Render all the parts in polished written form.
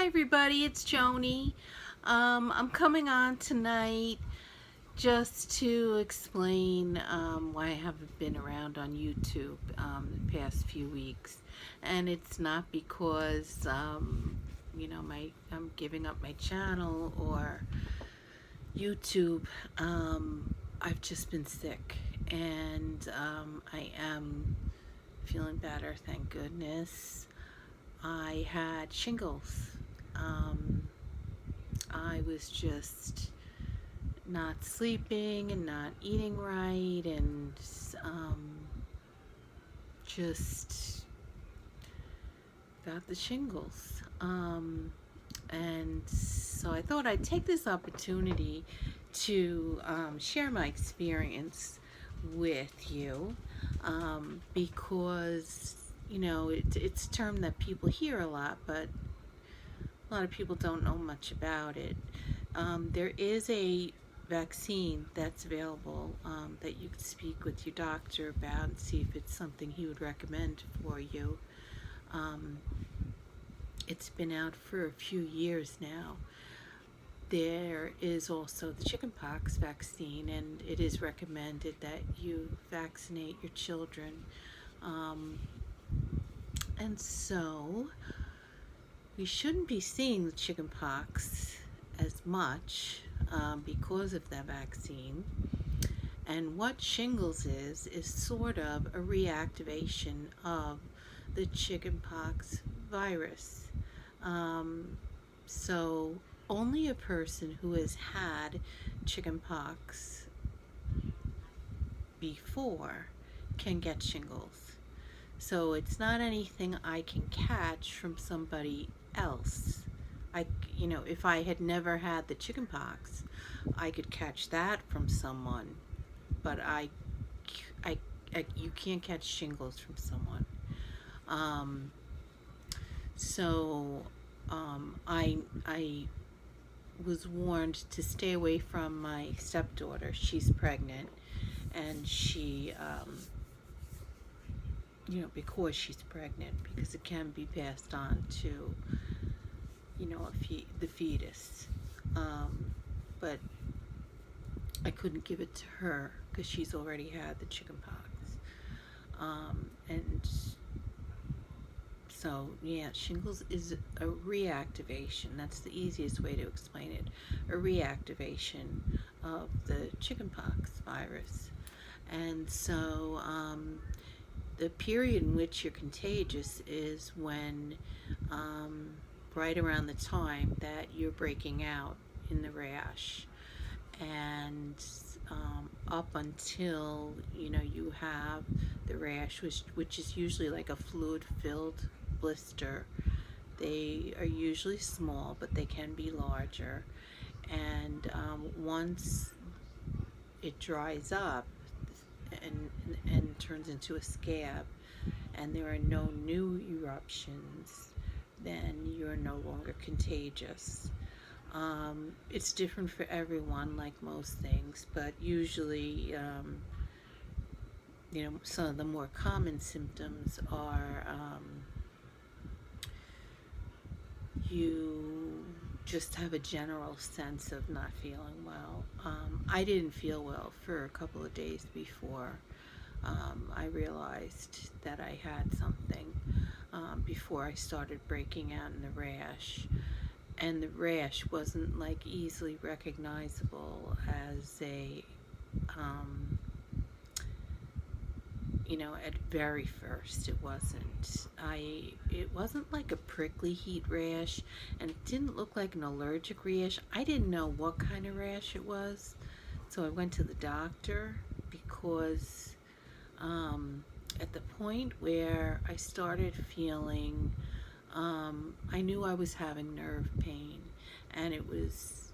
Hi everybody, it's Joni. I'm coming on tonight just to explain why I haven't been around on YouTube the past few weeks. And it's not because, I'm giving up my channel or YouTube. I've just been sick and I am feeling better, thank goodness. I had shingles. Um, I was just not sleeping and not eating right and um, just got the shingles. And so I thought I'd take this opportunity to share my experience with you because, it's a term that people hear a lot, but a lot of people don't know much about it. There is a vaccine that's available that you could speak with your doctor about and see if it's something he would recommend for you. Um, it's been out for a few years now. There is also the chickenpox vaccine, and it is recommended that you vaccinate your children. Um, and so we shouldn't be seeing the chickenpox as much because of that vaccine. And what shingles is sort of a reactivation of the chickenpox virus. Um, so only a person who has had chickenpox before can get shingles. So it's not anything I can catch from somebody else. If I had never had the chickenpox, I could catch that from someone, but I, you can't catch shingles from someone. Um, I was warned to stay away from my stepdaughter. She's pregnant, and because she's pregnant, because it can be passed on to, the fetus. But I couldn't give it to her because she's already had the chickenpox. And so, yeah, shingles is a reactivation. That's the easiest way to explain it. A reactivation of the chickenpox virus. And so, the period in which you're contagious is when, right around the time that you're breaking out in the rash. And up until you have the rash, which is usually like a fluid-filled blister. They are usually small, but they can be larger. And once it dries up and turns into a scab, and there are no new eruptions, then you're no longer contagious. It's different for everyone, like most things, but usually, some of the more common symptoms are you just have a general sense of not feeling well. I didn't feel well for a couple of days before I realized that I had something, before I started breaking out in the rash. And the rash wasn't like easily recognizable as a um, at very first it wasn't. It wasn't like a prickly heat rash, and it didn't look like an allergic rash. I didn't know what kind of rash it was, so I went to the doctor because at the point where I started feeling, I knew I was having nerve pain, and it was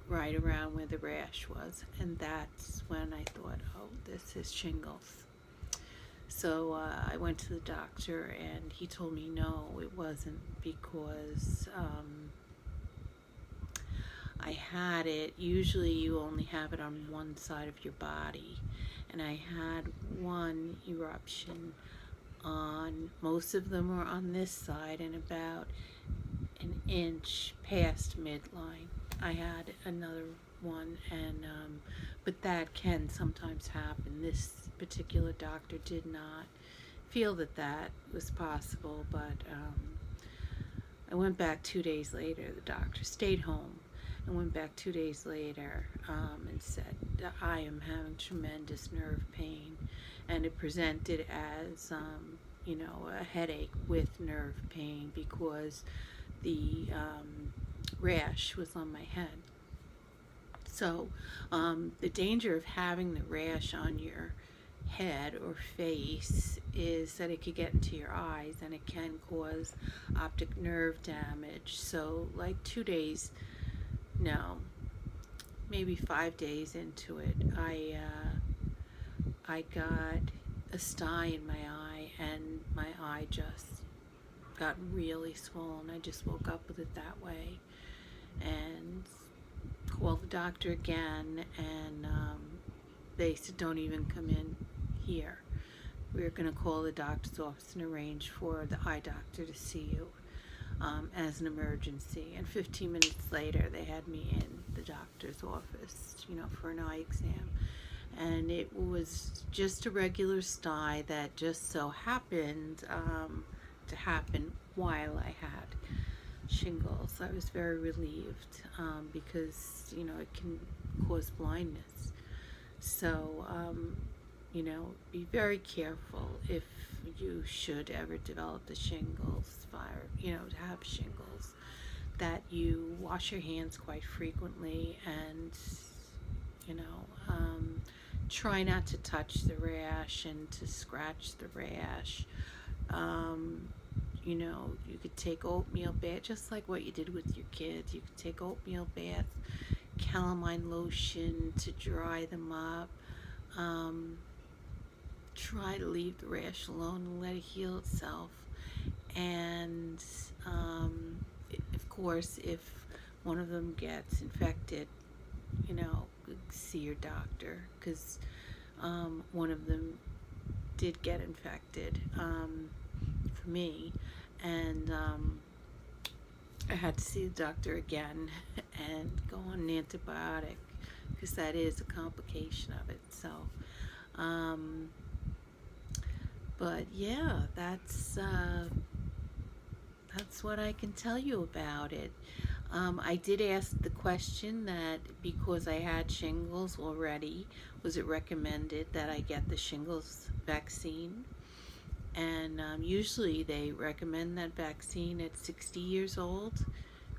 right around where the rash was, and that's when I thought, oh, this is shingles. So I went to the doctor, and he told me no, it wasn't, because I had it. Usually you only have it on one side of your body, and I had one eruption on, most of them were on this side, and about an inch past midline. I had another one, and but that can sometimes happen. This particular doctor did not feel that that was possible, but I went back 2 days later. The doctor stayed home and went back 2 days later and said, I am having tremendous nerve pain. And it presented as, a headache with nerve pain because the rash was on my head. So, the danger of having the rash on your head or face is that it could get into your eyes and it can cause optic nerve damage. So, like 2 days, no, maybe 5 days into it, I got a sty in my eye, and my eye just got really swollen. I just woke up with it that way, and called the doctor again, and they said, don't even come in here. We're going to call the doctor's office and arrange for the eye doctor to see you as an emergency. And 15 minutes later, they had me in the doctor's office, for an eye exam. And it was just a regular sty that just so happened to happen while I had shingles. I was very relieved because, it can cause blindness. So, be very careful if you should ever develop the shingles, to have shingles, that you wash your hands quite frequently and, try not to touch the rash and to scratch the rash. You could take oatmeal bath, just like what you did with your kids. You could take oatmeal bath, calamine lotion to dry them up. Try to leave the rash alone and let it heal itself. And of course, if one of them gets infected, see your doctor, because one of them did get infected for me, and I had to see the doctor again and go on an antibiotic because that is a complication of it. So, but yeah, that's what I can tell you about it. I did ask the question that because I had shingles already, was it recommended that I get the shingles vaccine? And usually they recommend that vaccine at 60 years old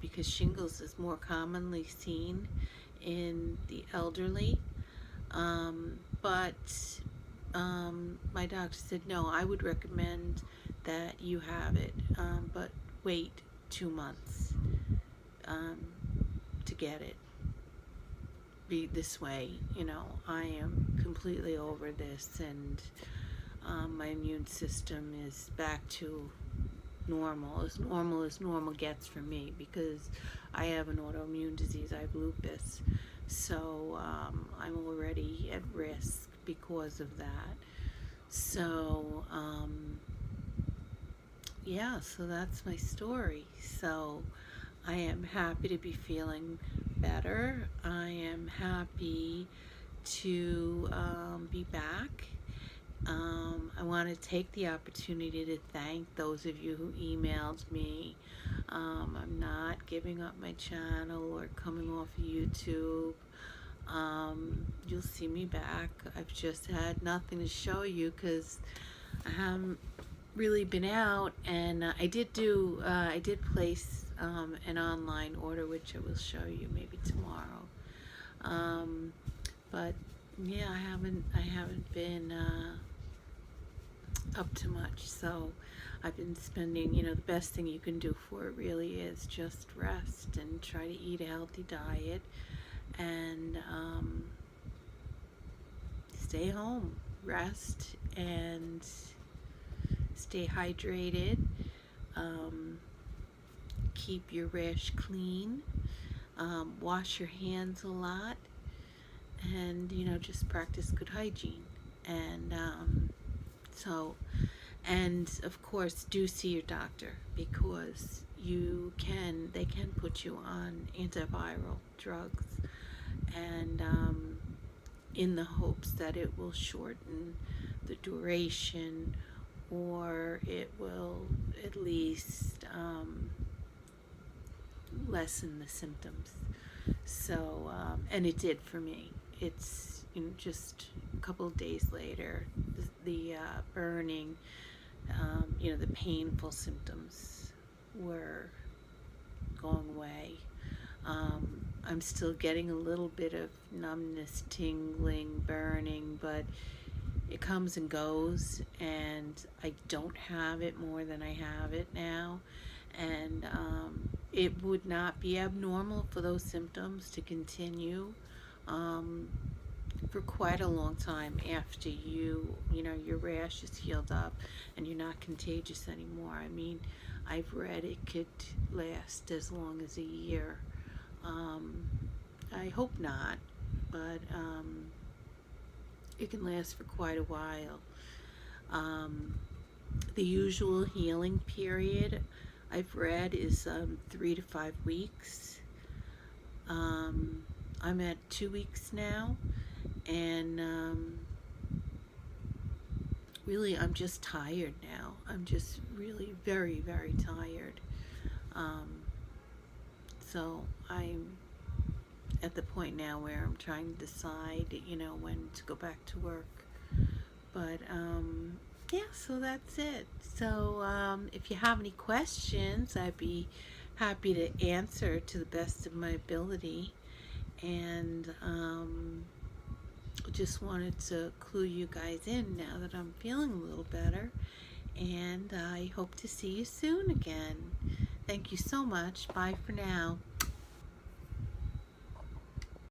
because shingles is more commonly seen in the elderly. But my doctor said, no, I would recommend that you have it, but wait 2 months to get it. Be this way, I am completely over this, and my immune system is back to normal as normal gets for me, because I have an autoimmune disease. I have lupus, so I'm already at risk because of that. So so that's my story. So I am happy to be feeling better. I am happy to be back. I want to take the opportunity to thank those of you who emailed me. I'm not giving up my channel or coming off of YouTube. You'll see me back. I've just had nothing to show you because I haven't really been out, and I did place an online order, which I will show you maybe tomorrow. But yeah, I haven't been up to much. So I've been spending, the best thing you can do for it really is just rest and try to eat a healthy diet and stay home, rest, and stay hydrated. Keep your rash clean. Wash your hands a lot, and just practice good hygiene. And And of course, do see your doctor, because they can put you on antiviral drugs, and in the hopes that it will shorten the duration, or it will at least lessen the symptoms. So, and it did for me. It's, just a couple of days later, the burning, the painful symptoms were going away. I'm still getting a little bit of numbness, tingling, burning, but it comes and goes, and I don't have it more than I have it now. And it would not be abnormal for those symptoms to continue um, for quite a long time after your rash is healed up and you're not contagious anymore. I mean, I've read it could last as long as a year. Um, I hope not, but it can last for quite a while. Um, the usual healing period I've read is 3 to 5 weeks. I'm at 2 weeks now, and really, I'm just tired now. I'm just really very, very tired. Um, so I'm at the point now where I'm trying to decide, when to go back to work. But yeah, so that's it. So if you have any questions, I'd be happy to answer to the best of my ability. And just wanted to clue you guys in now that I'm feeling a little better. And I hope to see you soon again. Thank you so much. Bye for now.